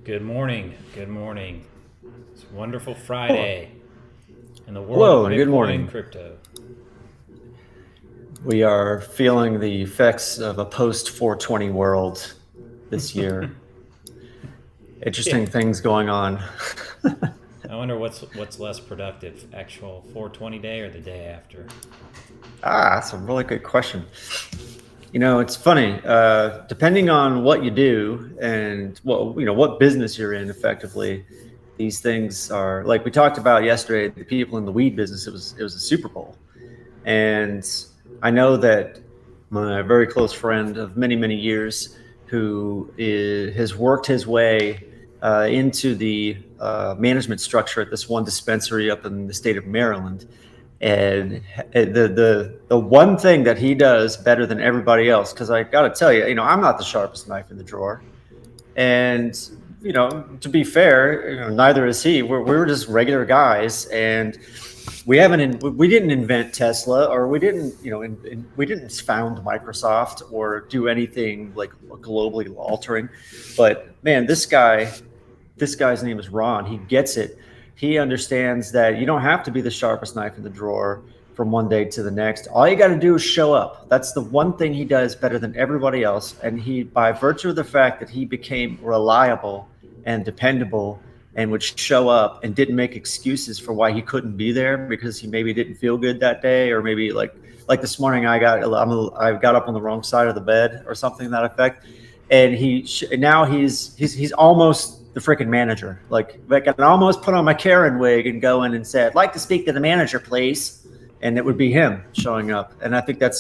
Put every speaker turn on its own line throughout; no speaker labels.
Good morning. Good morning. It's a wonderful
Hello.
Friday in the world of
Hello and good
Bitcoin and
morning.
crypto.
We are feeling the effects of a post 420 world this year.
Yeah.
Interesting things going on.
I wonder what's less productive, actual 420 day or the day after.
That's a really good question. It's funny. Depending on what you do and what business you're in, effectively, these things are like we talked about yesterday. The people in the weed business, it was a Super Bowl, and I know that my very close friend of many, many years has worked his way into the management structure at this one dispensary up in the state of Maryland. And the one thing that he does better than everybody else, because I got to tell you, I'm not the sharpest knife in the drawer, and to be fair, neither is he. We're just regular guys, and we didn't invent Tesla, or we didn't we didn't found Microsoft or do anything like globally altering. But man, this guy's name is Ron. He gets it. He understands that you don't have to be the sharpest knife in the drawer from one day to the next. All you got to do is show up. That's the one thing he does better than everybody else. And he, by virtue of the fact that he became reliable and dependable and would show up and didn't make excuses for why he couldn't be there because he maybe didn't feel good that day, or maybe like this morning I got up on the wrong side of the bed or something to that effect. And now he's almost the freaking manager. Like I can almost put on my Karen wig and go in and say, "I'd like to speak to the manager, please," and it would be him showing up. And I think that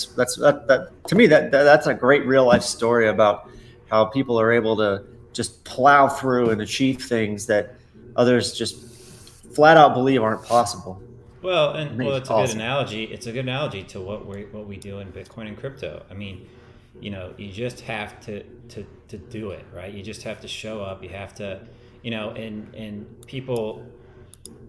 to me that's a great real life story about how people are able to just plow through and achieve things that others just flat out believe aren't possible. To me, it's
It's a good
awesome.
analogy. It's a good analogy to what we do in Bitcoin and crypto. I mean, you just have to do it, right? You just have to show up. You have to, and people,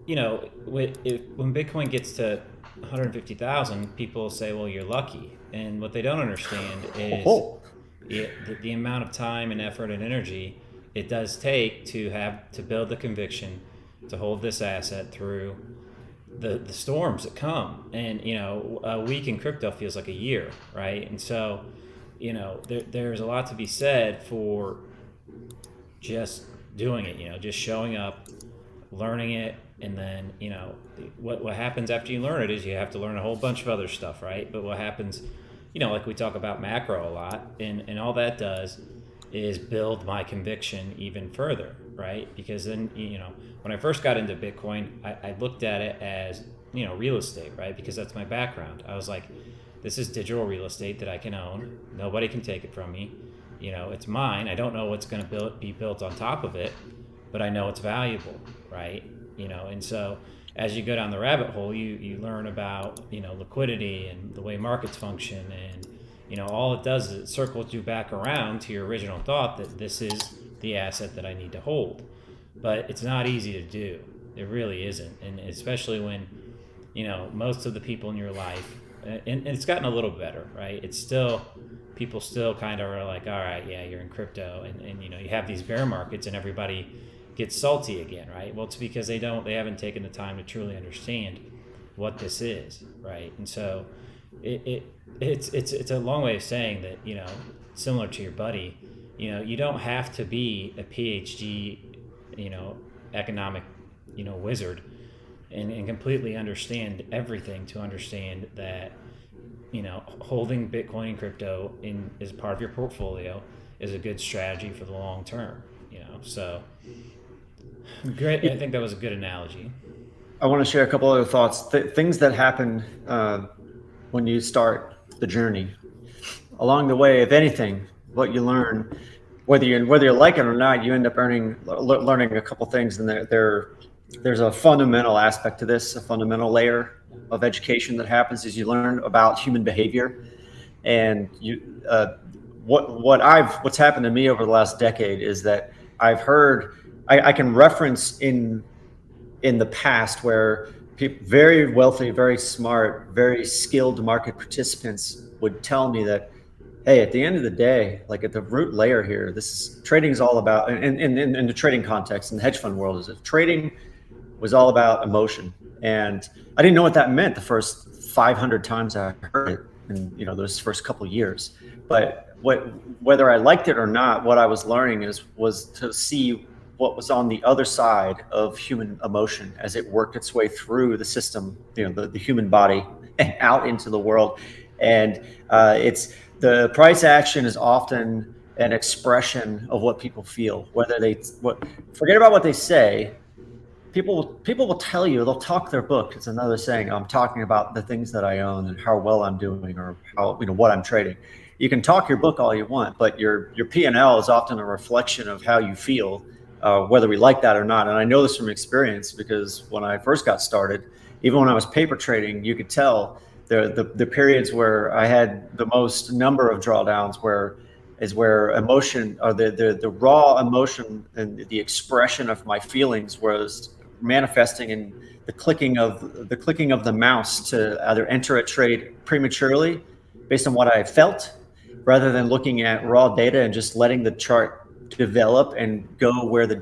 when Bitcoin gets to 150,000, people say, "Well, you're lucky," and what they don't understand is
Oh,
the amount of time and effort and energy it does take to build the conviction to hold this asset through the storms that come. And a week in crypto feels like a year, right? And so there's a lot to be said for just doing it, just showing up, learning it. And then what happens after you learn it is you have to learn a whole bunch of other stuff, right? But what happens, like we talk about macro a lot, and all that does is build my conviction even further, right? Because then when I first got into Bitcoin, I looked at it as real estate, right? Because that's my background. I was like, this is digital real estate that I can own. Nobody can take it from me. It's mine. I don't know what's going to be built on top of it, but I know it's valuable, right? And so as you go down the rabbit hole, you learn about liquidity and the way markets function, and all it does is it circles you back around to your original thought that this is the asset that I need to hold. But it's not easy to do. It really isn't, and especially when most of the people in your life, and it's gotten a little better, right? It's still people still kind of are like, all right, yeah, you're in crypto, and you have these bear markets, and everybody gets salty again, right? Well, it's because they haven't taken the time to truly understand what this is, right? And so it's a long way of saying that similar to your buddy, you don't have to be a PhD, you know economic wizard, and completely understand everything to understand that holding Bitcoin and crypto in as part of your portfolio is a good strategy for the long term. So great. I think that was a good analogy.
I want to share a couple other thoughts, things that happen when you start the journey. Along the way, if anything, what you learn, whether you like it or not, you end up learning a couple things, and there's a fundamental aspect to this, a fundamental layer of education that happens as you learn about human behavior. And what's happened to me over the last decade is that I've heard I can reference in the past where people, very wealthy, very smart, very skilled market participants would tell me that Hey, at the end of the day, like at the root layer here, this is trading is all about, in the trading context in the hedge fund world, is that trading was all about emotion. And I didn't know what that meant the first 500 times I heard it in, those first couple of years. But whether I liked it or not, what I was learning was to see what was on the other side of human emotion as it worked its way through the system, the human body and out into the world. And it's the price action is often an expression of what people feel, whether forget about what they say. People will tell you, they'll talk their book. It's another saying. I'm talking about the things that I own and how well I'm doing, or how, what I'm trading. You can talk your book all you want, but your P&L is often a reflection of how you feel, whether we like that or not. And I know this from experience, because when I first got started, even when I was paper trading, you could tell the periods where I had the most number of drawdowns where emotion, or the raw emotion and the expression of my feelings was manifesting in the clicking of the mouse to either enter a trade prematurely based on what I felt, rather than looking at raw data and just letting the chart develop and go where the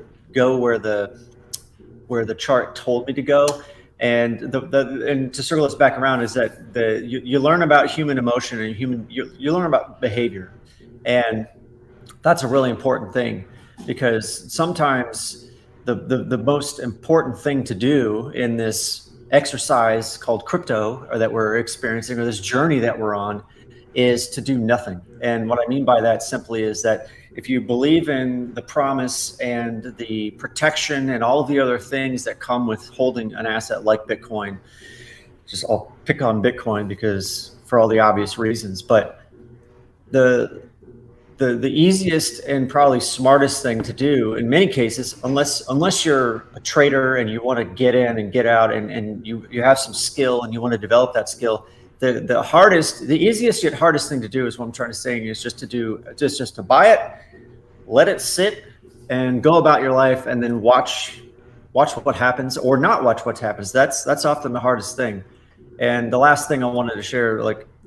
chart told me to go. And and to circle this back around, is that you learn about human emotion and you learn about behavior, and that's a really important thing, because sometimes the most important thing to do in this exercise called crypto, or that we're experiencing, or this journey that we're on, is to do nothing. And what I mean by that simply is that if you believe in the promise and the protection and all of the other things that come with holding an asset like Bitcoin, I'll pick on Bitcoin because for all the obvious reasons, but the easiest and probably smartest thing to do in many cases, unless you're a trader and you want to get in and get out, and you have some skill and you want to develop that skill, the easiest yet hardest thing to do is what I'm trying to say is just to buy it, let it sit, and go about your life, and then watch what happens, or not watch what happens. That's often the hardest thing. And the last thing I wanted to share,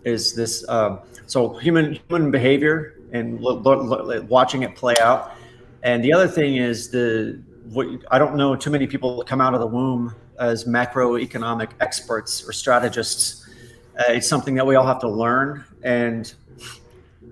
is this. So human behavior and watching it play out. And the other thing is I don't know too many people that come out of the womb as macroeconomic experts or strategists. It's something that we all have to learn. And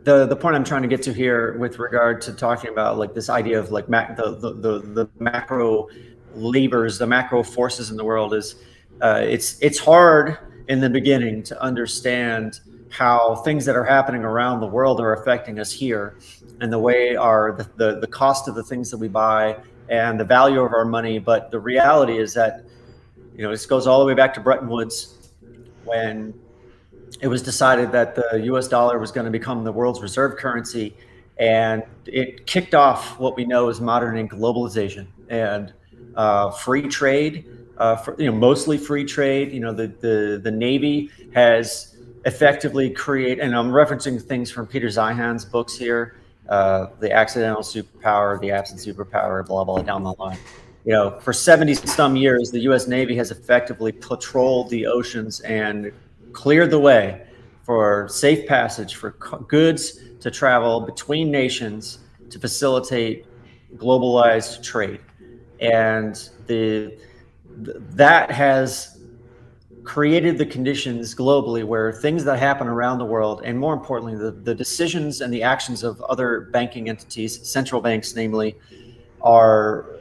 the point I'm trying to get to here with regard to talking about this idea of the macro levers, the macro forces in the world, is it's hard in the beginning to understand how things that are happening around the world are affecting us here, and the way the cost of the things that we buy and the value of our money. But the reality is that, this goes all the way back to Bretton Woods, when it was decided that the US dollar was going to become the world's reserve currency, and it kicked off what we know as modern globalization and free trade, mostly free trade. The Navy has effectively and I'm referencing things from Peter Zeihan's books here, the accidental superpower, the absent superpower, blah, blah, down the line. For 70 some years, the US Navy has effectively patrolled the oceans and cleared the way for safe passage for goods to travel between nations to facilitate globalized trade. And that has created the conditions globally where things that happen around the world, and more importantly, the decisions and the actions of other banking entities, central banks namely, are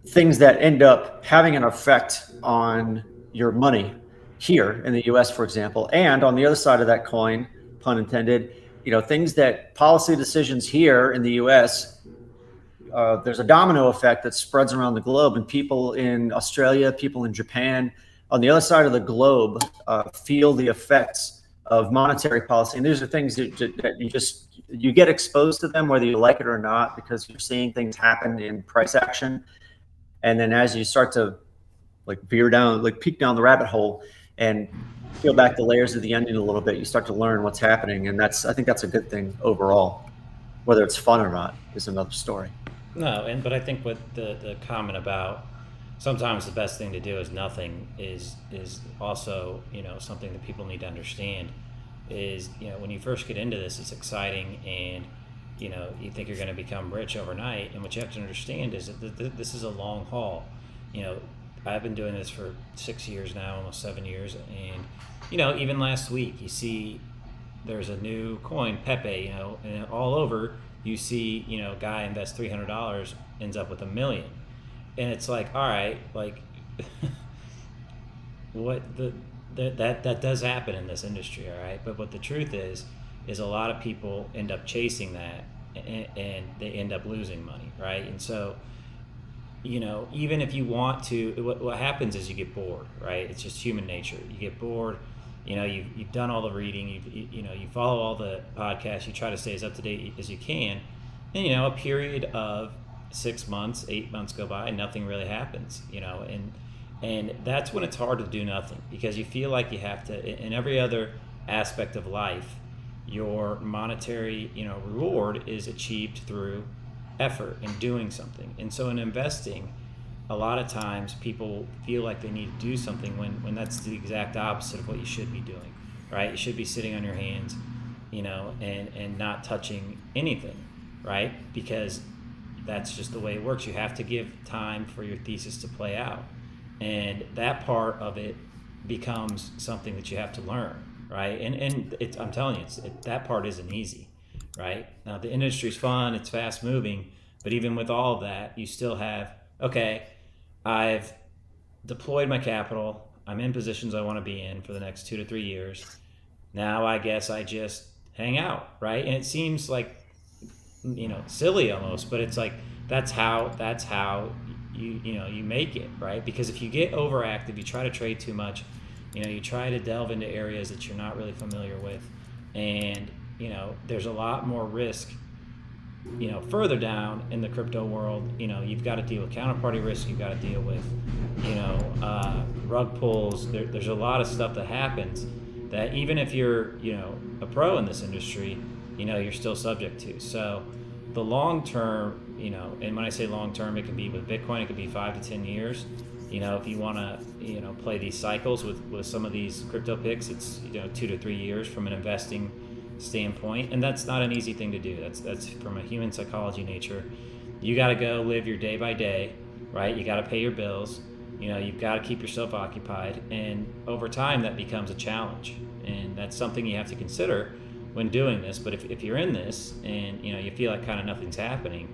things that end up having an effect on your money here in the US, for example. And on the other side of that coin, pun intended, things that policy decisions here in the US, there's a domino effect that spreads around the globe, and people in Australia, people in Japan, on the other side of the globe, feel the effects of monetary policy. And these are things that you get exposed to them, whether you like it or not, because you're seeing things happen in price action. And then as you start to peek down the rabbit hole and peel back the layers of the onion a little bit, you start to learn what's happening. And I think that's a good thing overall. Whether it's fun or not is another story.
No, but I think what the comment about sometimes the best thing to do is nothing is also something that people need to understand. is, when you first get into this, it's exciting, and you think you're going to become rich overnight. And what you have to understand is that this is a long haul. I've been doing this for 6 years now, almost 7 years, and even last week you see there's a new coin, Pepe, and all over you see, guy invests $300, ends up with $1 million, and it's like, all right, like, what that does happen in this industry, all right. But what the truth is a lot of people end up chasing that, and they end up losing money, right? And so, even if you want to, what happens is you get bored, right? It's just human nature. You get bored. You've done all the reading. You follow all the podcasts. You try to stay as up to date as you can. And a period of 6 months, 8 months go by, and nothing really happens. And that's when it's hard to do nothing, because you feel like you have to. In every other aspect of life, your monetary reward is achieved through effort and doing something. And so in investing, a lot of times people feel like they need to do something when that's the exact opposite of what you should be doing, right? You should be sitting on your hands, and not touching anything, right? Because that's just the way it works. You have to give time for your thesis to play out, and that part of it becomes something that you have to learn, right? And I'm telling you, that part isn't easy, right? Now the industry's fun, it's fast moving, but even with all of that, you still have, okay, I've deployed my capital, I'm in positions I want to be in for the next 2 to 3 years. Now I guess I just hang out, right? And it seems like, silly almost, but it's like that's how you make it, right? Because if you get overactive, you try to trade too much, you try to delve into areas that you're not really familiar with, and there's a lot more risk further down in the crypto world. You've got to deal with counterparty risk, you've got to deal with rug pulls. There's a lot of stuff that happens that even if you're a pro in this industry, you're still subject to. So the long term, and when I say long term, it can be with Bitcoin, it could be 5 to 10 years. If you want to play these cycles with some of these crypto picks, it's 2 to 3 years from an investing standpoint, and that's not an easy thing to do. That's from a human psychology nature. You got to go live your day by day, right? You got to pay your bills. You've got to keep yourself occupied, and over time that becomes a challenge, and that's something you have to consider when doing this. But if you're in this and you feel like kind of nothing's happening,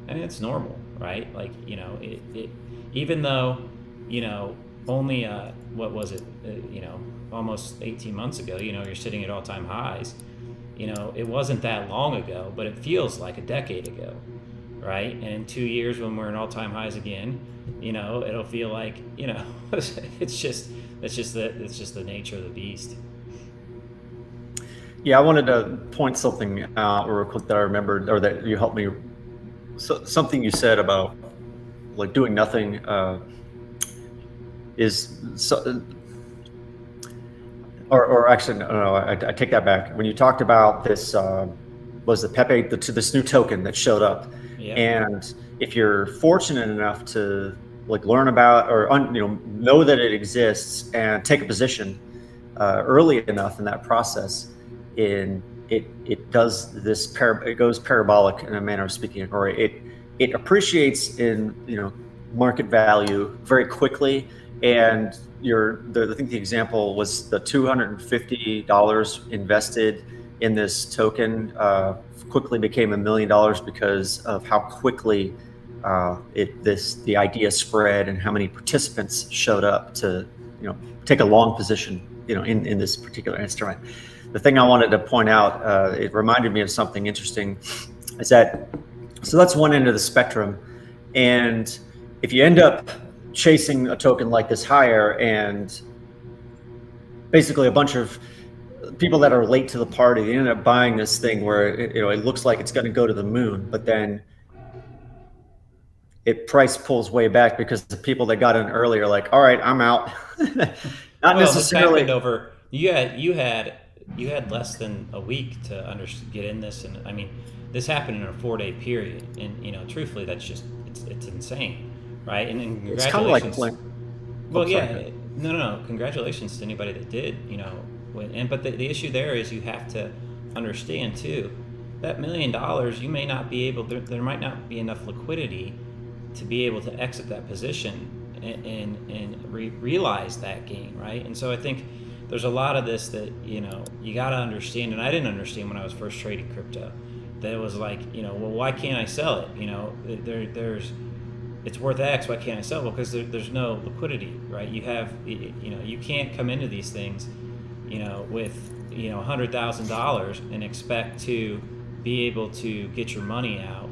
I mean, it's normal, right? Like it even though only what was it almost 18 months ago, you're sitting at all-time highs. It wasn't that long ago, but it feels like a decade ago, right? And in 2 years, when we're in all-time highs again, it'll feel like it's just the nature of the beast.
Yeah, I wanted to point something out real quick that I remembered, or that you helped me. Something you said about like doing nothing is so. Or actually, no, I take that back. When you talked about this, was the Pepe, this new token that showed up,
Yeah.
and if you're fortunate enough to like learn about or know that it exists and take a position early enough in that process, it does this it goes parabolic in a manner of speaking, or it appreciates in market value very quickly. And I think the example was the $250 invested in this token quickly became $1 million because of how quickly the idea spread and how many participants showed up to take a long position in this particular instrument. The thing I wanted to point out, it reminded me of something interesting, is that so that's one end of the spectrum, and if you end up chasing a token like this higher, and basically a bunch of people that are late to the party, they end up buying this thing where it looks like it's going to go to the moon, but then price pulls way back because the people that got in early are like, all right, I'm out. Not necessarily.
This happened you had less than a week to get in this, and I mean, this happened in a 4-day period, and truthfully, that's just it's insane. Right, and congratulations.
It's kind of like
No. Congratulations to anybody that did, But the issue there is you have to understand too, that $1 million, you may not be able, there might not be enough liquidity to be able to exit that position and realize that gain, right? And so I think there's a lot of this that, you got to understand, and I didn't understand when I was first trading crypto, that it was like, well, why can't I sell it? There's it's worth X, why can't I sell? Well, because there's no liquidity, right? You can't come into these things, with $100,000 and expect to be able to get your money out,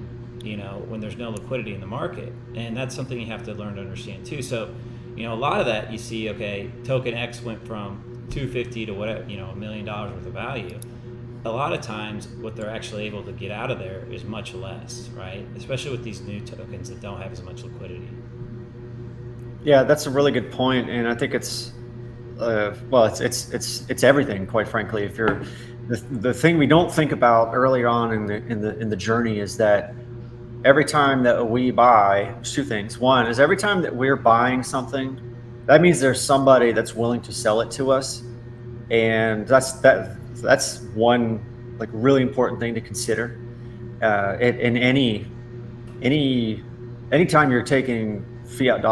when there's no liquidity in the market. And that's something you have to learn to understand too. So, a lot of that you see, okay, token X went from 250 to whatever, $1 million worth of value. A lot of times what they're actually able to get out of there is much less, right? Especially with these new tokens that don't have as much liquidity.
Yeah, that's a really good point, and I think it's it's everything, quite frankly. If you're the thing we don't think about earlier on in the journey is that every time that we buy, there's two things. One is every time that we're buying something, that means there's somebody that's willing to sell it to us, and that's one like really important thing to consider. In anytime you're taking fiat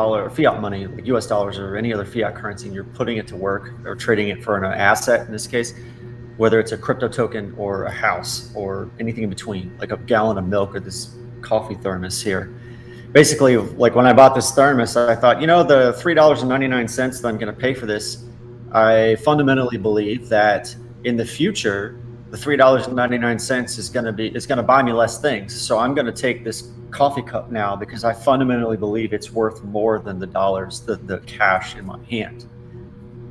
money, like US dollars or any other fiat currency, and you're putting it to work or trading it for an asset, in this case, whether it's a crypto token or a house or anything in between, like a gallon of milk or this coffee thermos here. Basically, like when I bought this thermos, I thought, the $3.99 that I'm going to pay for this, I fundamentally believe that in the future, the $3.99 is going to buy me less things. So I'm going to take this coffee cup now because I fundamentally believe it's worth more than the dollars, the cash in my hand.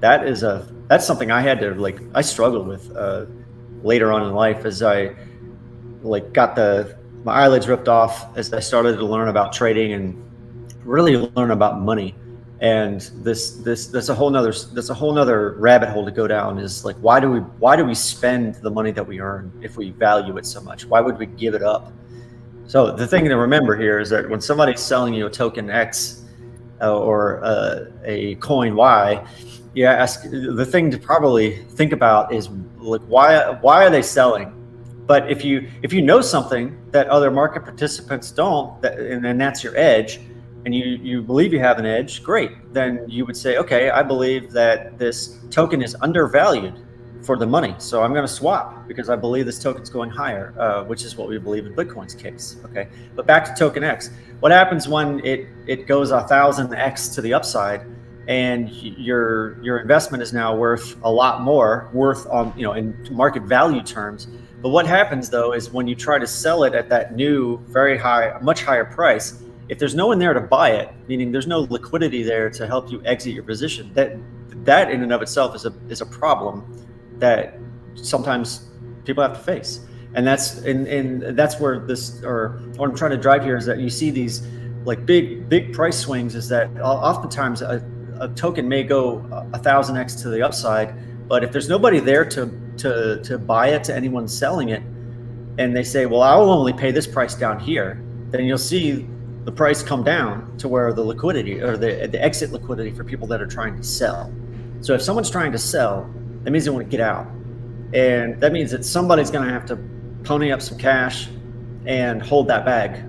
That's something I had to I struggled with later on in life as I got my eyelids ripped off as I started to learn about trading and really learn about money. And that's a whole nother rabbit hole to go down, is like, why do we spend the money that we earn if we value it so much? Why would we give it up? So the thing to remember here is that when somebody's selling you a token X or a coin Y, the thing to probably think about is like, why are they selling? But if you know something that other market participants don't, and that's your edge, and you believe you have an edge, great. Then you would say, okay, I believe that this token is undervalued for the money, so I'm going to swap because I believe this token's going higher, which is what we believe in Bitcoin's case. Okay, but back to token X. What happens when it goes 1,000x to the upside, and your investment is now worth a lot more, in market value terms? But what happens though is when you try to sell it at that new, very high, much higher price, if there's no one there to buy it, meaning there's no liquidity there to help you exit your position, that in and of itself is a problem that sometimes people have to face. And that's where what I'm trying to drive here is that you see these like big price swings, is that oftentimes a token may go 1,000x to the upside, but if there's nobody there to buy it, to anyone selling it, and they say, well, I will only pay this price down here, then you'll see the price come down to where the liquidity or the exit liquidity for people that are trying to sell. So if someone's trying to sell, that means they want to get out, and that means that somebody's going to have to pony up some cash and hold that bag.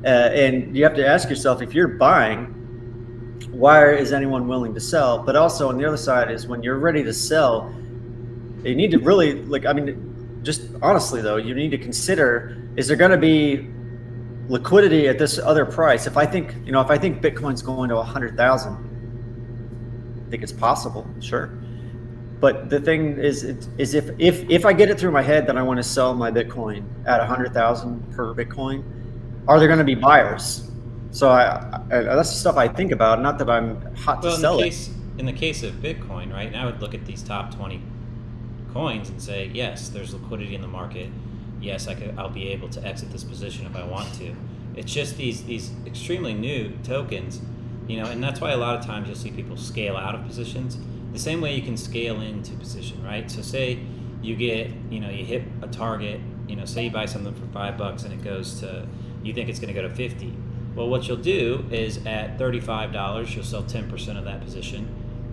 And you have to ask yourself, if you're buying, why is anyone willing to sell? But also on the other side is when you're ready to sell, you need to really just honestly though, you need to consider, is there going to be liquidity at this other price? If I think Bitcoin's going to 100,000, I think it's possible, sure. But the thing is if I get it through my head that I want to sell my Bitcoin at 100,000 per Bitcoin, are there going to be buyers? So that's the stuff I think about. Not that I'm hot to sell it.
In the case of Bitcoin, right, and I would look at these top 20 coins and say, yes, there's liquidity in the market. Yes, I'll be able to exit this position if I want to. It's just these extremely new tokens, and that's why a lot of times you'll see people scale out of positions. The same way you can scale into position, right? So say you get, you hit a target, say you buy something for $5 and it goes to, you think it's going to go to 50. Well, what you'll do is at $35, you'll sell 10% of that position.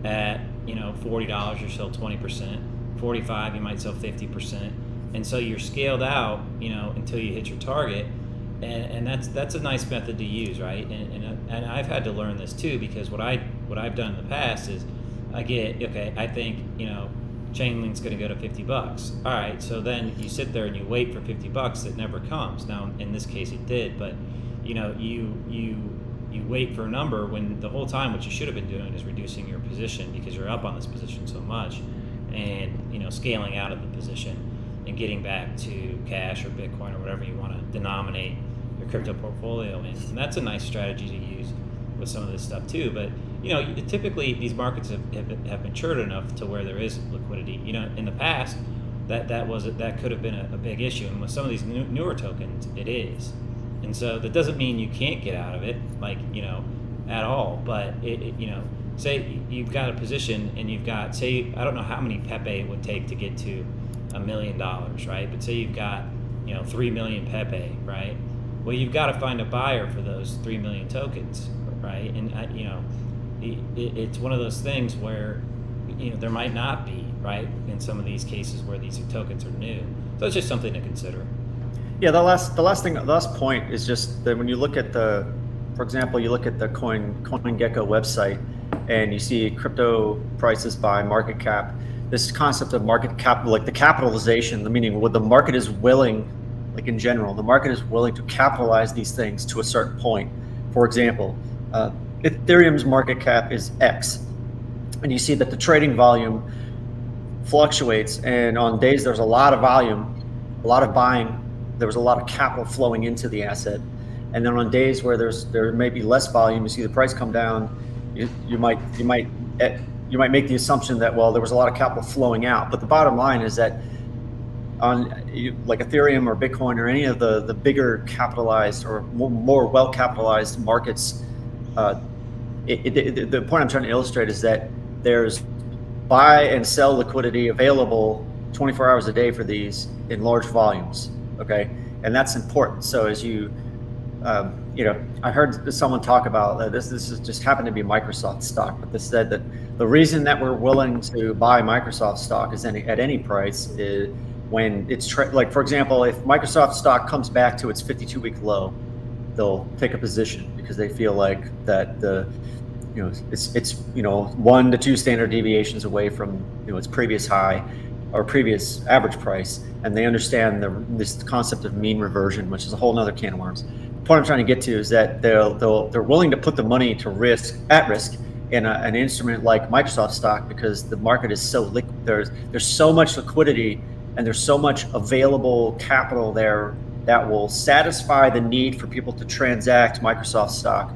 At $40, you'll sell 20%. 45, you might sell 50%. And so you're scaled out, until you hit your target. And that's a nice method to use, right? And I've had to learn this too, because what I've done in the past is I think, Chainlink's going to go to $50. All right, so then you sit there and you wait for $50. It never comes. Now, in this case, it did, but you wait for a number when the whole time what you should have been doing is reducing your position, because you're up on this position so much, and scaling out of the position and getting back to cash or Bitcoin or whatever you want to denominate your crypto portfolio in. And that's a nice strategy to use with some of this stuff too. But typically these markets have matured enough to where there is liquidity. In the past, that could have been a big issue, and with some of these newer tokens, it is. And so that doesn't mean you can't get out of it, at all. But say you've got a position and you've got, say, I don't know how many Pepe it would take to get to $1 million, right? But say you've got 3 million Pepe, right? Well, you've got to find a buyer for those 3 million tokens, right? And it's one of those things where there might not be, right, in some of these cases where these tokens are new. So it's just something to consider.
Yeah, the last point is just that when you look at for example, you look at the CoinGecko website and you see crypto prices by market cap. This concept of market cap, like the capitalization, the meaning what the market is willing, like in general, the market is willing to capitalize these things to a certain point. For example, Ethereum's market cap is X, and you see that the trading volume fluctuates, and on days there's a lot of volume, a lot of buying, there was a lot of capital flowing into the asset, and then on days where there may be less volume, you see the price come down. You might make the assumption that, well, there was a lot of capital flowing out, but the bottom line is that on like Ethereum or Bitcoin or any of the bigger capitalized or more well capitalized markets, the point I'm trying to illustrate is that there's buy and sell liquidity available 24 hours a day for these in large volumes. Okay, and that's important. So as I heard someone talk about this. This is just happened to be Microsoft stock, but they said that the reason that we're willing to buy Microsoft stock is at any price is when it's like, for example, if Microsoft stock comes back to its 52-week low, they'll take a position because they feel like that it's 1 to 2 standard deviations away from its previous high or previous average price, and they understand this concept of mean reversion, which is a whole nother can of worms. The point I'm trying to get to is that they're willing to put the money at risk in an instrument like Microsoft stock because the market is so liquid. There's so much liquidity and there's so much available capital there that will satisfy the need for people to transact Microsoft stock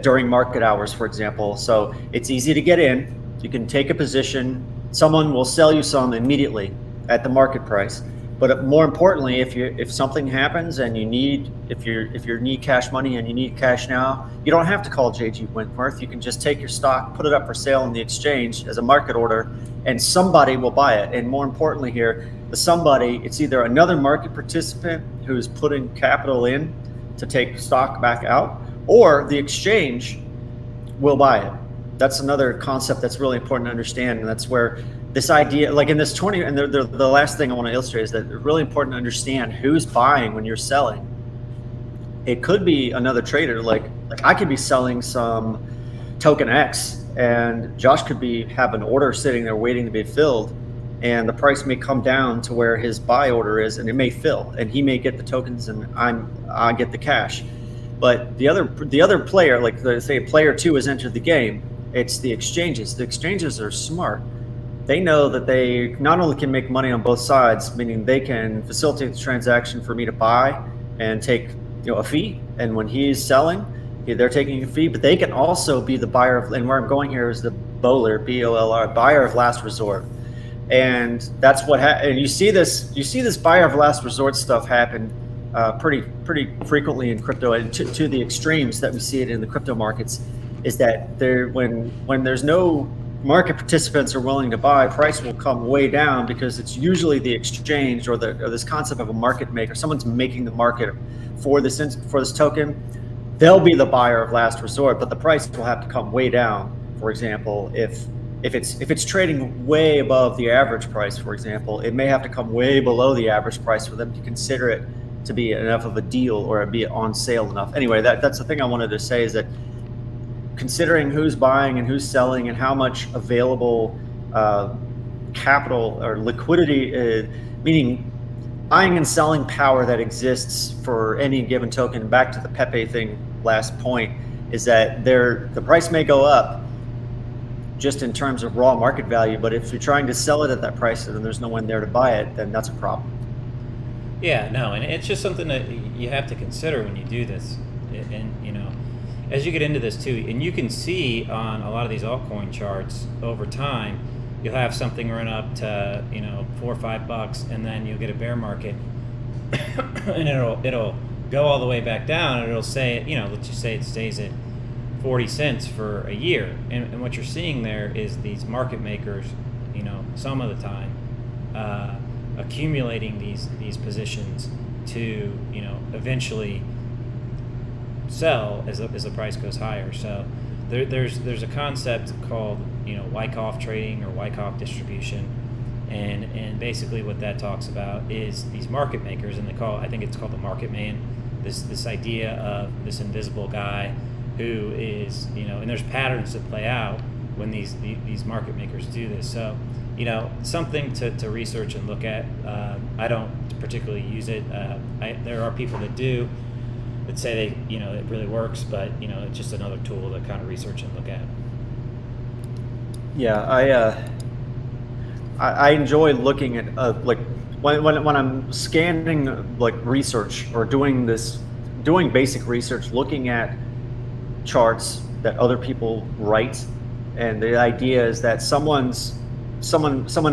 during market hours, for example. So it's easy to get in. You can take a position. Someone will sell you some immediately at the market price. But more importantly, if something happens and you need cash money and you need cash now, you don't have to call JG Wentworth. You can just take your stock, put it up for sale on the exchange as a market order, and somebody will buy it. And more importantly here, the somebody, it's either another market participant who's putting capital in to take stock back out, or the exchange will buy it. That's another concept that's really important to understand, and that's where this idea, like in this 20, and the last thing I want to illustrate is that it's really important to understand who's buying when you're selling. It could be another trader, like I could be selling some token X, and Josh could have an order sitting there waiting to be filled, and the price may come down to where his buy order is, and it may fill, and he may get the tokens, and I get the cash. But the other player, like say player 2 has entered the game, it's the exchanges. The exchanges are smart. They know that they not only can make money on both sides, meaning they can facilitate the transaction for me to buy and take a fee, and when he's selling, they're taking a fee, but they can also be the buyer of, and where I'm going here is the BOLR, BOLR, buyer of last resort. And that's what and you see this buyer of last resort stuff happen pretty frequently in crypto, and to the extremes that we see it in the crypto markets, is that when there's no market participants are willing to buy, price will come way down because it's usually the exchange or this concept of a market maker. Someone's making the market for this token. They'll be the buyer of last resort, but the price will have to come way down. For example, if if it's trading way above the average price, for example, it may have to come way below the average price for them to consider it to be enough of a deal or be on sale enough. Anyway, that's the thing I wanted to say, is that considering who's buying and who's selling and how much available capital or liquidity, meaning buying and selling power that exists for any given token. Back to the Pepe thing, last point, is that the price may go up just in terms of raw market value, but if you're trying to sell it at that price and there's no one there to buy it, then that's a problem.
Yeah, no, and it's just something that you have to consider when you do this. And as you get into this too, and you can see on a lot of these altcoin charts over time, you'll have something run up to $4 or $5, and then you'll get a bear market, and it'll go all the way back down, and it'll say, let's just say it stays at 40 cents for a year, and what you're seeing there is these market makers, some of the time, accumulating these positions to eventually sell as the price goes higher. So there's a concept called Wyckoff trading or Wyckoff distribution, and basically what that talks about is these market makers, and I think it's called the market man, this idea of this invisible guy who is and there's patterns that play out when these market makers do this. So something to research and look at. I don't particularly use it. There are people that do, that say they it really works, but it's just another tool to kind of research and look at.
Yeah, I enjoy looking at like when I'm scanning like research or doing basic research, looking at charts that other people write, and the idea is that someone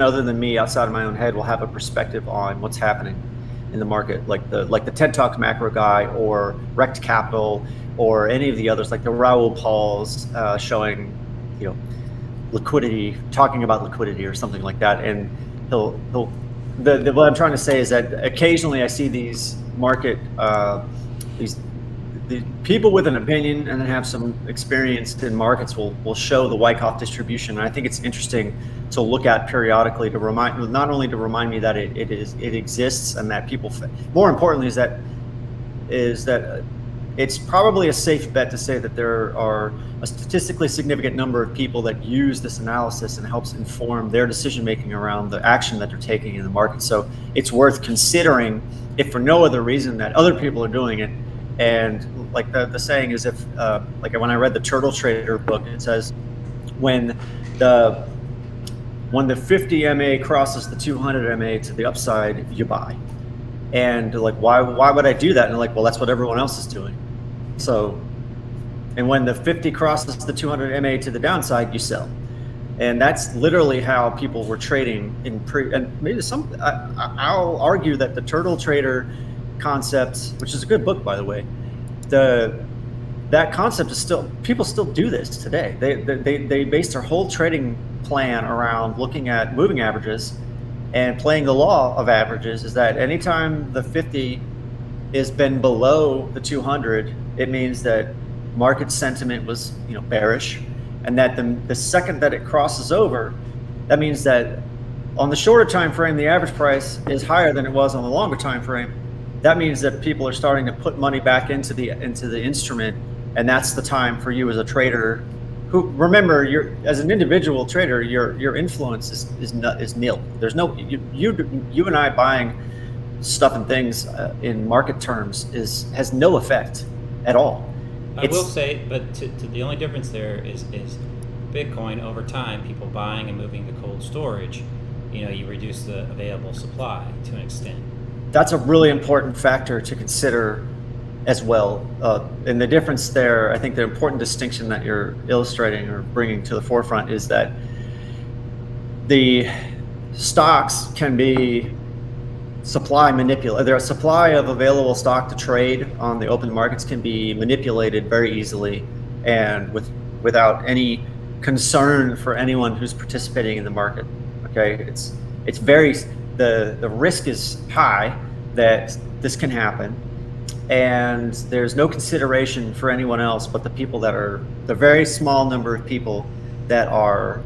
other than me, outside of my own head, will have a perspective on what's happening in the market, like the TED Talks macro guy or Rect Capital or any of the others, like the Raoul Pauls showing liquidity, talking about liquidity or something like that. And what I'm trying to say is that occasionally I see these market the people with an opinion and then have some experience in markets will show the Wyckoff distribution. And I think it's interesting to look at periodically to not only to remind me that it exists, and that people, more importantly, is that it's probably a safe bet to say that there are a statistically significant number of people that use this analysis and helps inform their decision making around the action that they're taking in the market. So it's worth considering, if for no other reason, that other people are doing it. And like the saying is, if like when I read the Turtle Trader book, it says when the 50 MA crosses the 200 MA to the upside, you buy. And like, why would I do that? And like, well, that's what everyone else is doing. So, and when the 50 crosses the 200 MA to the downside, you sell. And that's literally how people were trading and maybe I'll argue that the Turtle Trader concept, which is a good book, by the way, that concept is people still do this today. They base their whole trading plan around looking at moving averages and playing the law of averages. Is that anytime the 50 has been below the 200, it means that market sentiment was bearish, and that the second that it crosses over, that means that on the shorter time frame the average price is higher than it was on the longer time frame. That means that people are starting to put money back into the instrument, and that's the time for you as a trader. Who, remember, as an individual trader, your influence is nil. There's no you and I buying stuff and things in market terms has no effect at all.
I will say, but the only difference there is Bitcoin over time, people buying and moving to cold storage. You reduce the available supply to an extent.
That's a really important factor to consider as well. And the difference there, I think the important distinction that you're illustrating or bringing to the forefront is that the stocks can be supply manipulated. Their supply of available stock to trade on the open markets can be manipulated very easily and without any concern for anyone who's participating in the market. Okay, it's very, the risk is high that this can happen, and there's no consideration for anyone else but the people that are the very small number of people that are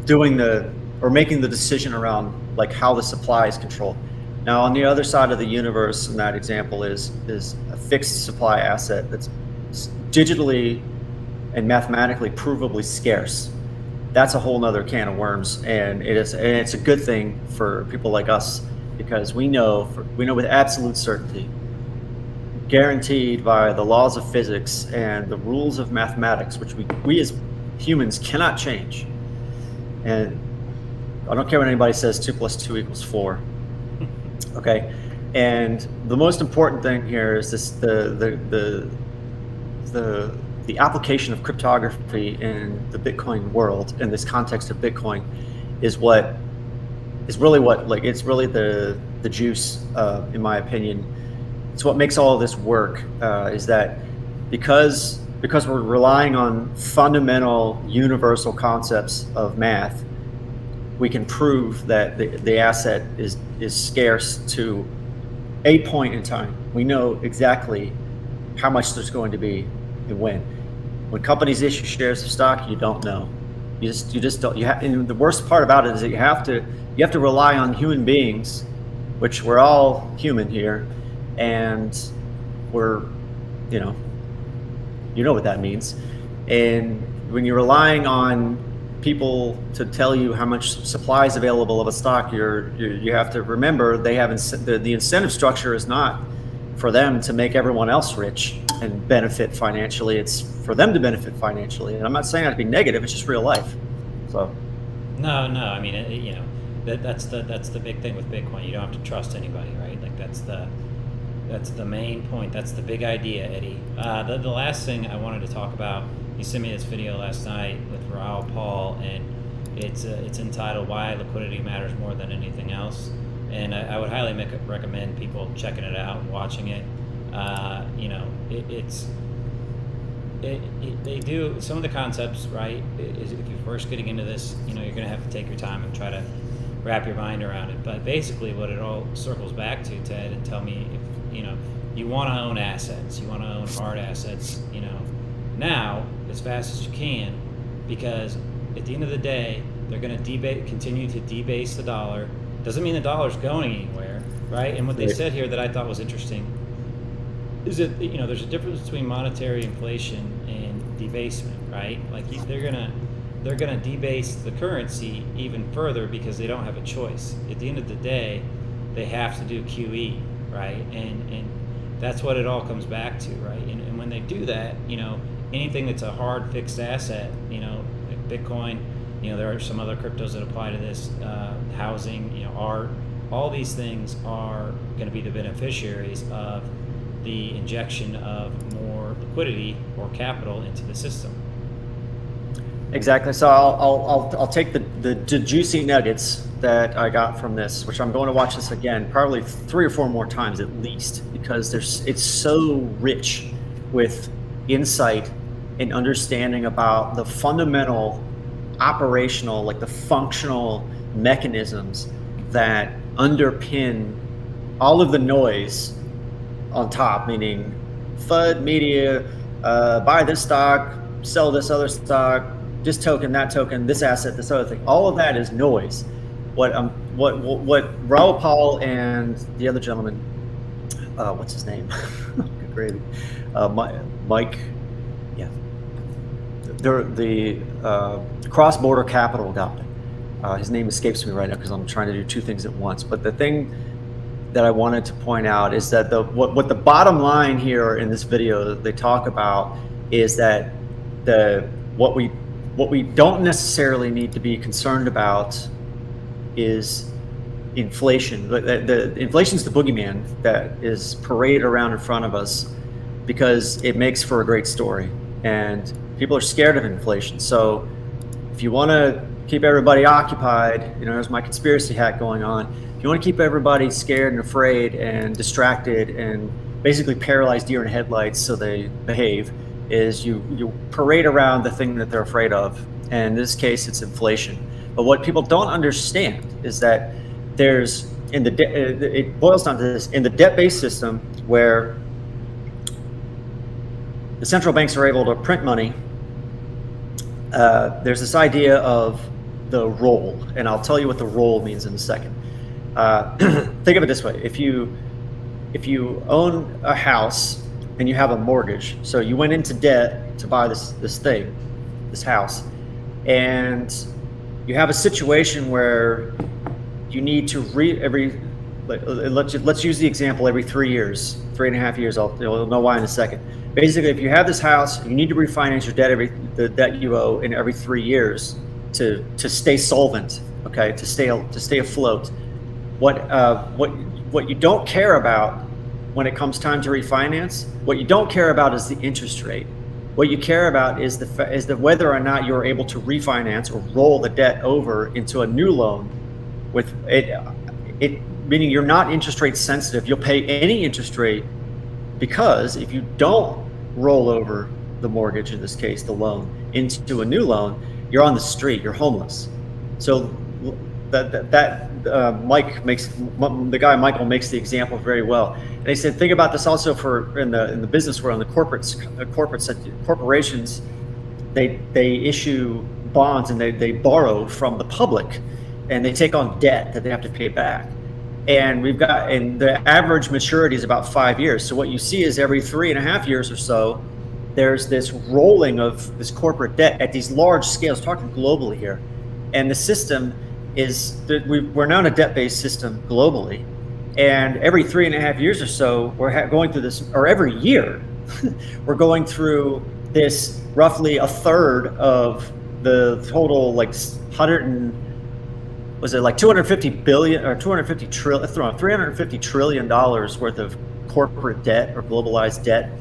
making the decision around like how the supply is controlled. Now, on the other side of the universe, in that example, is a fixed supply asset that's digitally and mathematically provably scarce. That's a whole nother can of worms, and it's a good thing for people like us, because we know with absolute certainty, guaranteed by the laws of physics and the rules of mathematics, which we as humans cannot change. And I don't care what anybody says, 2 + 2 = 4. Okay, and the most important thing here is this: the application of cryptography in the Bitcoin world, in this context of Bitcoin, is really the juice, in my opinion. It's what makes all of this work. Is that because we're relying on fundamental universal concepts of math, we can prove that the asset is scarce to a point in time. We know exactly how much there's going to be and when. When companies issue shares of stock, you don't know. You just don't. And the worst part about it is that you have to rely on human beings, which we're all human here, and we're, you know what that means. And when you're relying on people to tell you how much supply is available of a stock, you have to remember the incentive structure is not for them to make everyone else rich and benefit financially. It's for them to benefit financially. And I'm not saying that to be negative. It's just real life. So.
No. I mean, that's the big thing with Bitcoin. You don't have to trust anybody, right? Like that's the main point. That's the big idea, Eddie. The last thing I wanted to talk about. You sent me this video last night with Raoul Pal, and it's entitled "Why Liquidity Matters More Than Anything Else," and I would highly recommend people checking it out, watching it. They do some of the concepts right. Is if you're first getting into this, you're going to have to take your time and try to wrap your mind around it. But basically, what it all circles back to, Ted, and tell me if you want to own assets, you want to own hard assets, now as fast as you can, because at the end of the day, they're going to continue to debase the dollar. Doesn't mean the dollar's going anywhere, right? And what they said here that I thought was interesting is that there's a difference between monetary inflation and debasement, right? Like they're gonna debase the currency even further because they don't have a choice. At the end of the day, they have to do QE, right? And that's what it all comes back to, right? And when they do that, anything that's a hard fixed asset, like Bitcoin, there are some other cryptos that apply to this, housing, art, all these things are going to be the beneficiaries of the injection of more liquidity or capital into the system.
Exactly. So I'll take the juicy nuggets that I got from this, which I'm going to watch this again, probably 3 or 4 more times at least, because it's so rich with insight and understanding about the fundamental operational, like the functional mechanisms that underpin all of the noise on top, meaning FUD, media, buy this stock, sell this other stock, this token, that token, this asset, this other thing. All of that is noise. What Raoul Pal and the other gentleman, what's his name? Good gravy. Mike, yeah. They're the cross-border capital guy. His name escapes me right now because I'm trying to do 2 things at once. But the thing that I wanted to point out is that what the bottom line here in this video that they talk about is that what we don't necessarily need to be concerned about is inflation. The inflation's the boogeyman that is paraded around in front of us because it makes for a great story, and people are scared of inflation. So if you want to keep everybody occupied, there's my conspiracy hat going on. If you want to keep everybody scared and afraid and distracted and basically paralyzed deer in headlights so they behave, is you parade around the thing that they're afraid of. And in this case, it's inflation. But what people don't understand is that it boils down to this: in the debt-based system, where the central banks are able to print money, there's this idea of the roll, and I'll tell you what the roll means in a second. Think of it this way: if you own a house and you have a mortgage, so you went into debt to buy this house, and you have a situation where you need to let's use the example every 3 years, 3.5 years. You'll know why in a second. Basically, if you have this house, you need to refinance your debt the debt you owe in every 3 years to stay solvent, okay, to stay afloat. What you don't care about when it comes time to refinance, what you don't care about is the interest rate. What you care about is the whether or not you're able to refinance or roll the debt over into a new loan with it meaning you're not interest rate sensitive. You'll pay any interest rate, because if you don't roll over the mortgage, in this case the loan, into a new loan, you're on the street, you're homeless. So Michael makes the example very well. And he said, think about this also for in the business world, in the corporations, they issue bonds and they borrow from the public, and they take on debt that they have to pay back. And the average maturity is about 5 years. So what you see is every 3.5 years or so, there's this rolling of this corporate debt at these large scales, talking globally here. And the system is that we're now in a debt-based system globally. And every 3.5 years or so, we're going through this, or every year, we're going through this roughly a third of the total, like 250 billion or 250 trillion, $350 trillion worth of corporate debt or globalized debt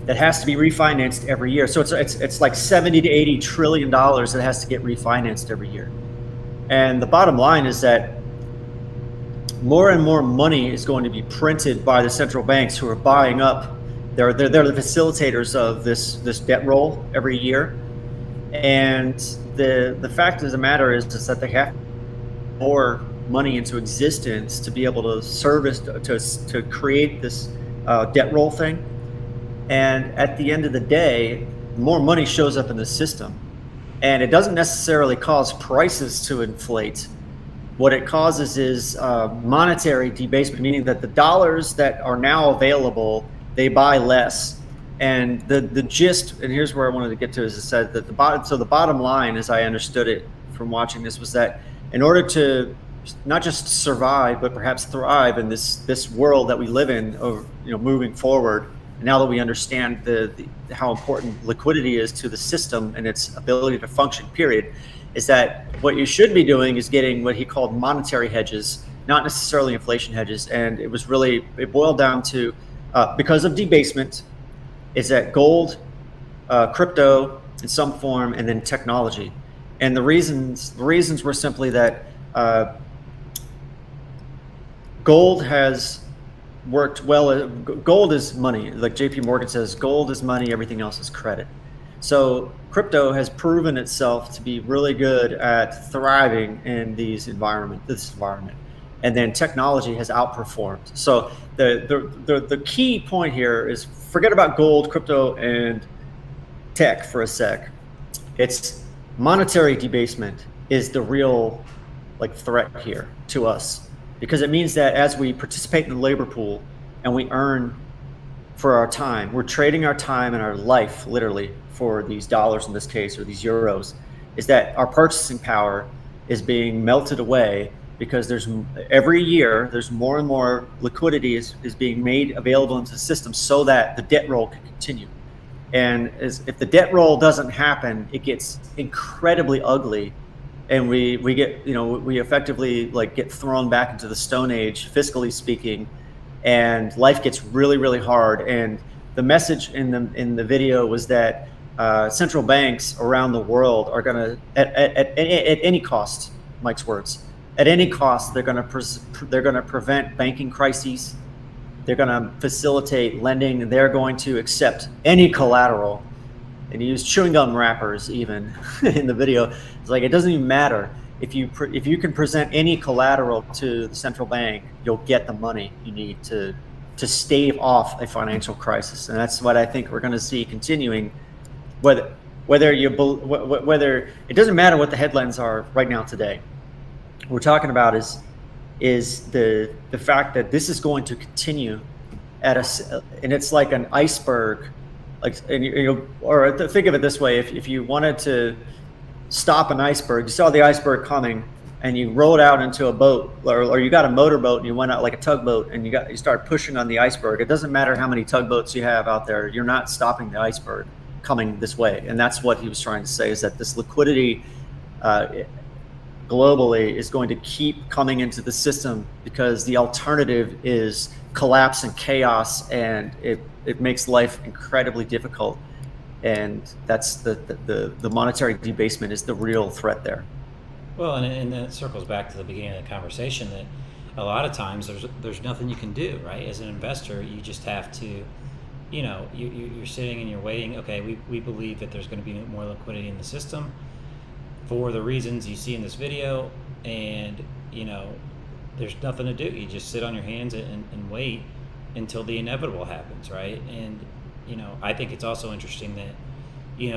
that has to be refinanced every year. So it's like 70 to 80 trillion dollars that has to get refinanced every year. And the bottom line is that more and more money is going to be printed by the central banks, who are buying up. They're the facilitators of this debt roll every year. And the fact of the matter is that they have more money into existence to be able to service, to create this debt roll thing. And at the end of the day, more money shows up in the system, and it doesn't necessarily cause prices to inflate. What it causes is monetary debasement, meaning that the dollars that are now available, they buy less. And the gist, and here's where I wanted to get to, is it said that the bottom line, as I understood it from watching this, was that in order to not just survive, but perhaps thrive in this world that we live in, moving forward, now that we understand how important liquidity is to the system and its ability to function, period, is that what you should be doing is getting what he called monetary hedges, not necessarily inflation hedges. And it boiled down to, because of debasement, is that gold, crypto in some form, and then technology. And the reasons were simply that gold has worked well. Gold is money. Like JP Morgan says, gold is money, everything else is credit. So crypto has proven itself to be really good at thriving in this environment. And then technology has outperformed. So the key point here is, forget about gold, crypto, and tech for a sec. It's monetary debasement is the real threat here to us, because it means that as we participate in the labor pool and we earn for our time, we're trading our time and our life literally for these dollars in this case, or these euros, is that our purchasing power is being melted away, because every year there's more and more liquidity is being made available into the system so that the debt roll can continue. And if the debt roll doesn't happen, it gets incredibly ugly, and we effectively get thrown back into the Stone Age, fiscally speaking, and life gets really, really hard. And the message in the video was that central banks around the world are going to, at any cost, Mike's words, at any cost, they're going to prevent banking crises. They're going to facilitate lending, and they're going to accept any collateral. And he used chewing gum wrappers even in the video. It's like, it doesn't even matter. If you can present any collateral to the central bank, you'll get the money you need to stave off a financial crisis. And that's what I think we're going to see continuing. whether it doesn't matter what the headlines are right now today. What we're talking about is the fact that this is going to continue and it's like an iceberg, like, and or think of it this way: if you wanted to stop an iceberg, you saw the iceberg coming, and you rolled out into a boat, or you got a motorboat and you went out like a tugboat, and you start pushing on the iceberg. It doesn't matter how many tugboats you have out there, you're not stopping the iceberg coming this way. And that's what he was trying to say, is that this liquidity globally is going to keep coming into the system, because the alternative is collapse and chaos, and it makes life incredibly difficult. And that's the monetary debasement is the real threat there.
Well, and it circles back to the beginning of the conversation that a lot of times there's nothing you can do, right? As an investor, you just have to, you're sitting and you're waiting. Okay, we believe that there's going to be more liquidity in the system for the reasons you see in this video, and there's nothing to do. You just sit on your hands and wait until the inevitable happens, right? And I think it's also interesting that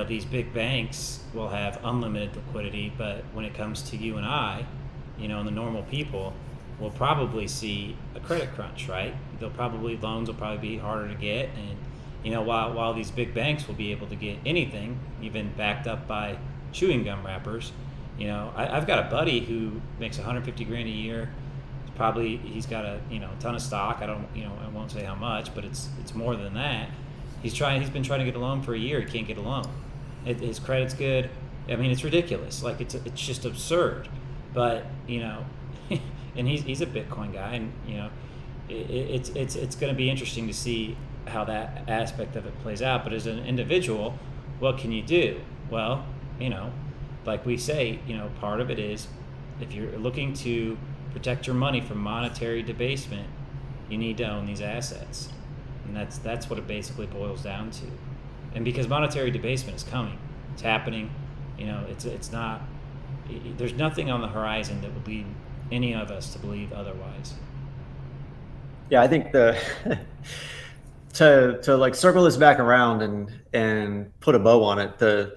these big banks will have unlimited liquidity, but when it comes to you and I, and the normal people, we'll probably see a credit crunch, right? Loans will probably be harder to get, and while these big banks will be able to get anything, even backed up by chewing gum wrappers, I've got a buddy who makes 150 grand a year. He's got a ton of stock. I won't say how much, but it's more than that. He's been trying to get a loan for a year. He can't get a loan. His credit's good. I mean, it's ridiculous. Like, it's just absurd. But and he's a Bitcoin guy, and it's going to be interesting to see how that aspect of it plays out. But as an individual, what can you do? Well, like we say, part of it is, if you're looking to protect your money from monetary debasement, you need to own these assets. And that's what it basically boils down to. And because monetary debasement is coming, it's happening. It's not. There's nothing on the horizon that would lead any of us to believe otherwise.
Yeah, I think to like circle this back around and put a bow on it, the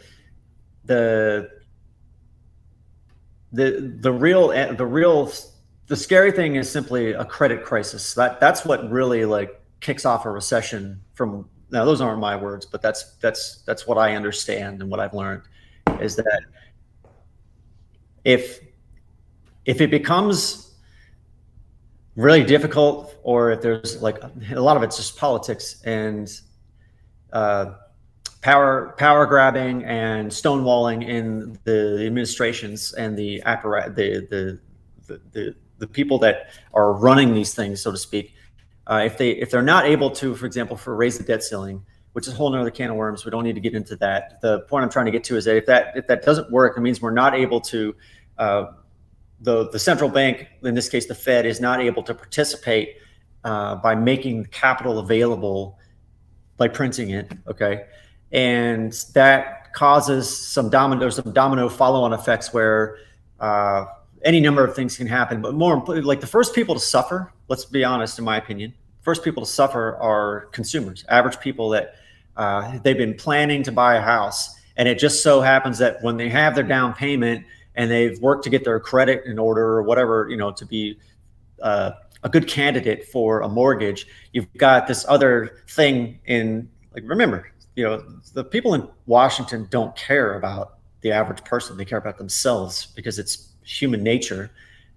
scary thing is simply a credit crisis. That's what really like kicks off a recession. From now, those aren't my words, but that's what I understand and what I've learned, is that if it becomes really difficult, or if there's like a lot of it's just politics and power grabbing and stonewalling in the administrations and the apparat, the people that are running these things, so to speak. If they're not able to, for example, raise the debt ceiling, which is a whole nother can of worms, we don't need to get into that. The point I'm trying to get to is that if that doesn't work, it means we're not able to, the central bank, in this case the Fed, is not able to participate by making capital available by printing it. Okay, and that causes some domino follow-on effects where any number of things can happen. But more importantly, like, the first people to suffer, let's be honest, in my opinion, first people to suffer are consumers, average people that they've been planning to buy a house, and it just so happens that when they have their down payment and they've worked to get their credit in order or whatever, to be a good candidate for a mortgage, you've got this other thing in, like, remember, the people in Washington don't care about the average person. They care about themselves, because it's human nature,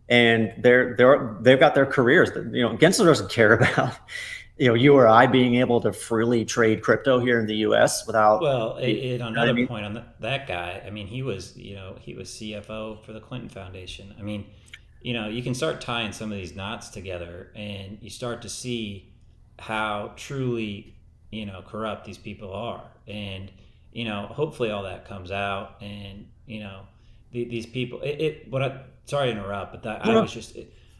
and they've got their careers. Gensler doesn't care about you or I being able to freely trade crypto here in the U.S. without.
Well, another point on that guy. I mean, he was CFO for the Clinton Foundation. I mean, you can start tying some of these knots together, and you start to see how truly corrupt these people are. And hopefully all that comes out, and these people. Sorry to interrupt, but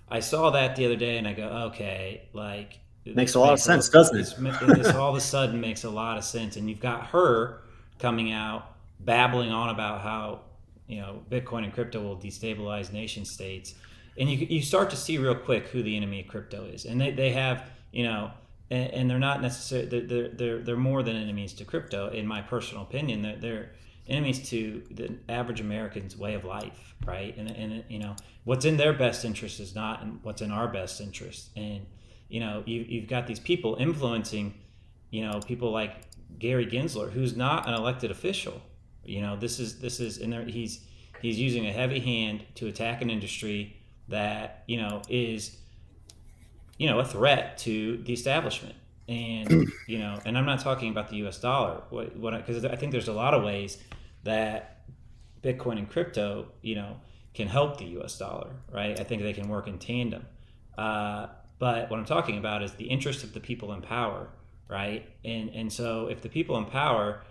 I saw that the other day, and I go, okay, like,
makes a lot of sense, doesn't it?
This all of a sudden makes a lot of sense. And you've got her coming out babbling on about how Bitcoin and crypto will destabilize nation states, and you start to see real quick who the enemy of crypto is. And they have and they're not necessarily, they're more than enemies to crypto, in my personal opinion. They're enemies to the average American's way of life, right? And you know, what's in their best interest is not what's in our best interest. And you know, you've got these people influencing, you know, people like Gary Gensler, who's not an elected official. You know, this is in there. He's using a heavy hand to attack an industry that, you know, is, you know, a threat to the establishment. And you know, and I'm not talking about the U.S. dollar. Because I think there's a lot of ways that Bitcoin and crypto, you know, can help the U.S. dollar, right? I think they can work in tandem. But what I'm talking about is the interest of the people in power, right? And so if the people in power,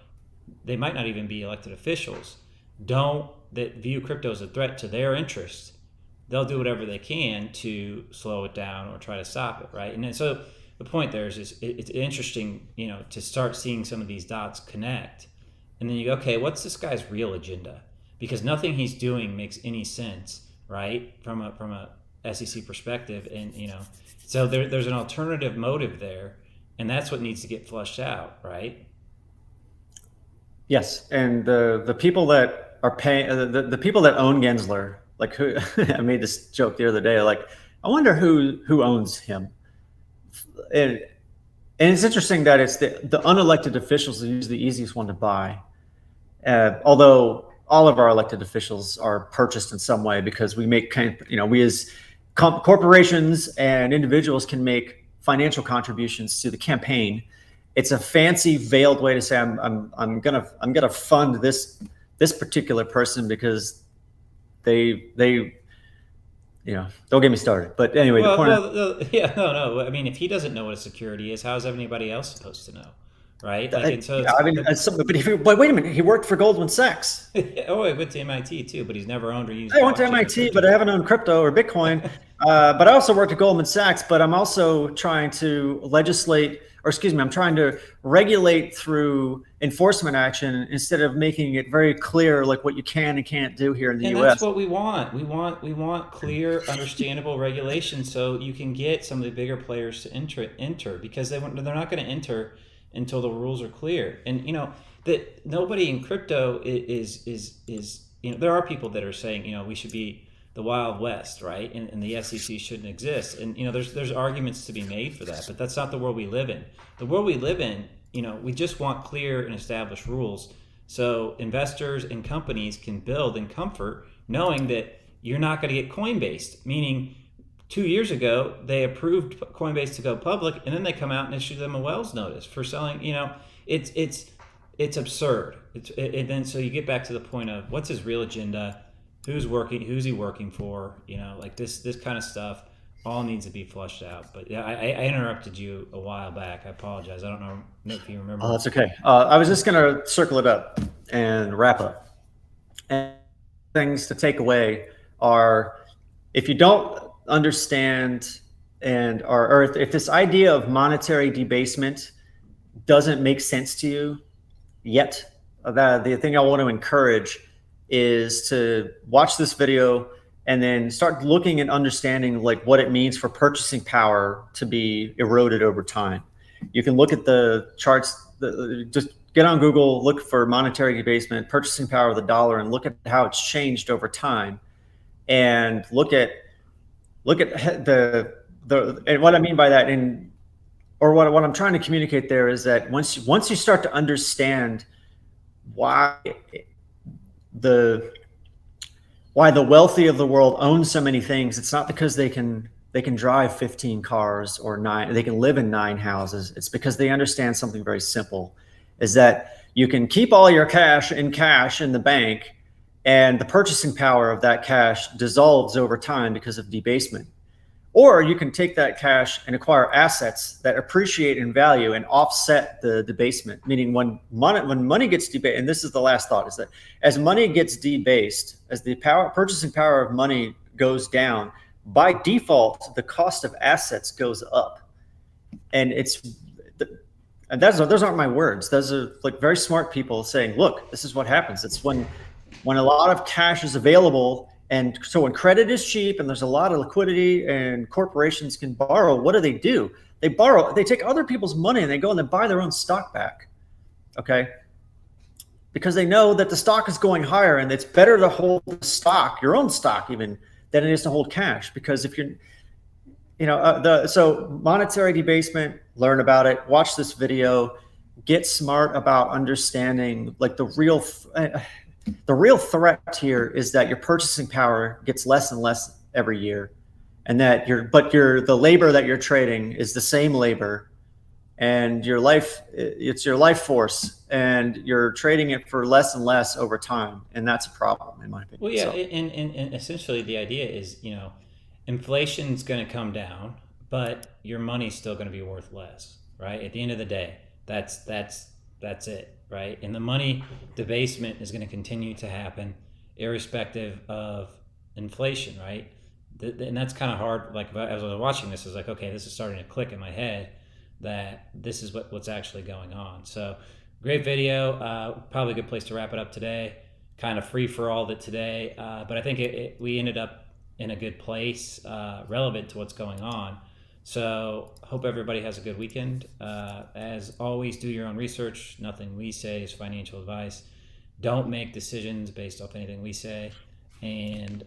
they might not even be elected officials, that view crypto as a threat to their interests, they'll do whatever they can to slow it down or try to stop it, right? And then, so the point there is it's interesting, you know, to start seeing some of these dots connect, and then you go, okay, what's this guy's real agenda? Because nothing he's doing makes any sense, right? From a SEC perspective, and you know, so there's an alternative motive there, and that's what needs to get flushed out, right?
Yes, and the people that are paying the people that own Gensler, like who I made this joke the other day, like I wonder who owns him. And it's interesting that it's the unelected officials are usually the easiest one to buy. Although all of our elected officials are purchased in some way, because we make, you know, we as corporations and individuals can make financial contributions to the campaign. It's a fancy veiled way to say I'm gonna fund this particular person because they you know, don't get me started. But anyway,
no. I mean, if he doesn't know what a security is, how is anybody else supposed to know, right? Like, and so
I mean, but wait a minute, he worked for Goldman Sachs.
Oh, I went to MIT too, but he's never owned or used.
I went to MIT, but I haven't owned crypto or Bitcoin. But I also worked at Goldman Sachs. But I'm also trying to I'm trying to regulate through enforcement action instead of making it very clear, like what you can and can't do here in the
and
U.S.
That's what we want. We want clear, understandable regulation, so you can get some of the bigger players to enter, because they're not going to enter until the rules are clear. And you know that nobody in crypto is you know, there are people that are saying, you know, we should be the Wild West, right? And the SEC shouldn't exist. And you know, there's arguments to be made for that, but that's not the world we live in. The world we live in, you know, we just want clear and established rules, so investors and companies can build in comfort, knowing that you're not going to get Coinbase. Meaning, 2 years ago they approved Coinbase to go public, and then they come out and issue them a Wells notice for selling. You know, it's absurd. And then so you get back to the point of what's his real agenda. Who's he working for? You know, like this kind of stuff all needs to be flushed out. But yeah, I interrupted you a while back. I apologize. I don't know if you remember.
Oh, that's okay. I was just going to circle it up and wrap up. And things to take away are, if you don't understand or if this idea of monetary debasement doesn't make sense to you yet, the thing I want to encourage is to watch this video and then start looking and understanding like what it means for purchasing power to be eroded over time. You can look at the charts, just get on Google, look for monetary debasement, purchasing power of the dollar, and look at how it's changed over time. And look at the and what I mean by that, or what I'm trying to communicate there is that once you start to understand why the wealthy of the world own so many things, it's not because they can drive 15 cars or 9, they can live in 9 houses. It's because they understand something very simple, is that you can keep all your cash in the bank, and the purchasing power of that cash dissolves over time because of debasement. Or you can take that cash and acquire assets that appreciate in value and offset the debasement. Meaning when money gets debased, and this is the last thought, is that as money gets debased, as the purchasing power of money goes down, by default, the cost of assets goes up. And those aren't my words. Those are like very smart people saying, look, this is what happens. It's when a lot of cash is available. And so when credit is cheap and there's a lot of liquidity and corporations can borrow, what do? They take other people's money and they go and they buy their own stock back. Okay. because they know that the stock is going higher, and it's better to hold the stock, your own stock even, than it is to hold cash. Because if you're, so monetary debasement, learn about it, watch this video, get smart about understanding like the real threat here is that your purchasing power gets less and less every year, and that the labor that you're trading is the same labor, and it's your life force, and you're trading it for less and less over time, and that's a problem in my opinion.
Well, yeah,
So,
and essentially the idea is, inflation's going to come down, but your money's still going to be worth less, right? At the end of the day, that's it, right? And the money debasement is going to continue to happen, irrespective of inflation, right? And that's kind of hard. Like as I was watching this, I was like, okay, this is starting to click in my head that this is what's actually going on. So, great video. Probably a good place to wrap it up today. Kind of free for all that today, but I think we ended up in a good place, relevant to what's going on. So hope everybody has a good weekend. As always, do your own research. Nothing we say is financial advice. Don't make decisions based off anything we say. And